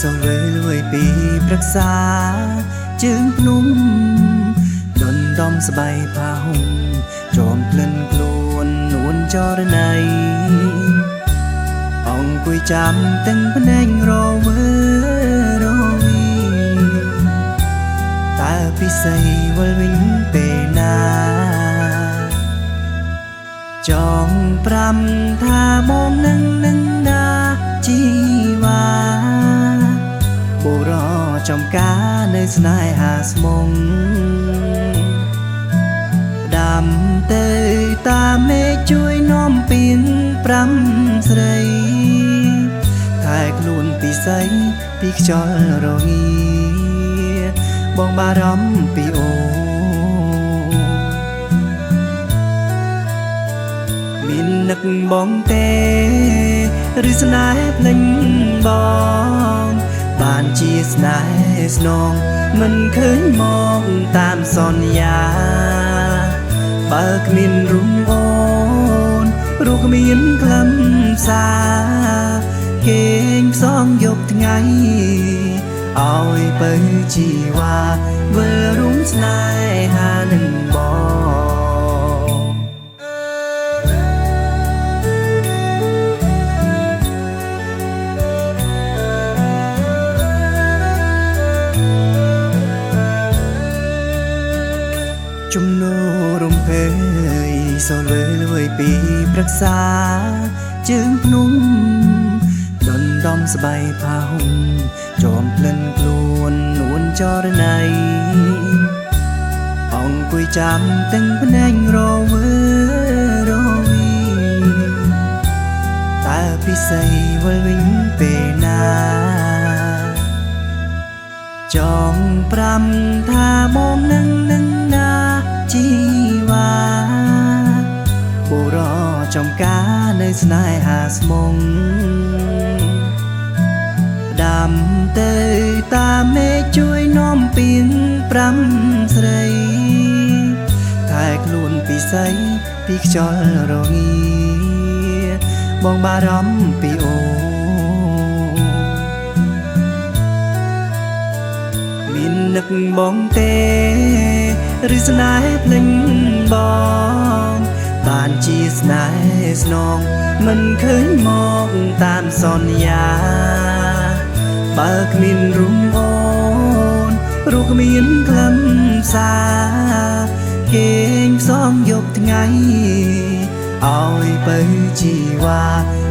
សូលវេលួយពីប្រឹក្សាជើងភ្នំដុនដំស្បៃផាហុំចោមក្លិនខ្លួននួនចរណៃអង្គុយចាំទាំងភ្នែករវើរវីតើពិសីវល់វិញពេលណាចងប្រាំថាបងនឹងណាជីវ៉ាបុរសចំការនៅស្នេហាស្មុងដាំទៅតាមមេជួយនាំពីងប្រាំស្រីថែខ្លួនពិសីពីខ្យល់រងាបងបារម្ភពីអូមាននឹកបងទេឬស្នេហ៍ភ្លេចបងបានជាស្នេហ៍ស្នងមិនឃើញមកតាមសន្យាបើគ្មានរុំអូនរូបគ្មានខ្លឹមសារគេងផ្សងយប់ថ្ងៃឲ្យបើជីវ៉ាវិលរុំស្នេហានឹងបងជំនោរំភើយសូលវេលួយពីប្រឹក្សាជើងភ្នំដុនដំស្បៃផាហុំចោមក្លិនខ្លួននួនចរណៃអង្គុយចាំទាំងភ្នែករវើរវីតើពិសីវល់វិញពេលណាចងប្រាំថាបងនឹងណាជីវ៉ាបុរសចំការនៅស្នេហាស្មុងដាំទៅតាមមេជួយនាំពីងប្រាំស្រីថែខ្លួនពិសីពីខ្យល់រងាបងបារម្ភពីអូមាននឹកបងទេឬស្នេហ៍ភ្លេចបងបានជាស្នេហ៍ស្នងមិនឃើញមកតាមសន្យាបើគ្មានរុំអូនរូបគ្មានខ្លឹមសារគេងផ្សងយប់ថ្ងៃឲ្យបើជីវ៉ា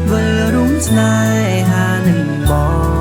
វិលរុំស្នេហានឹងបង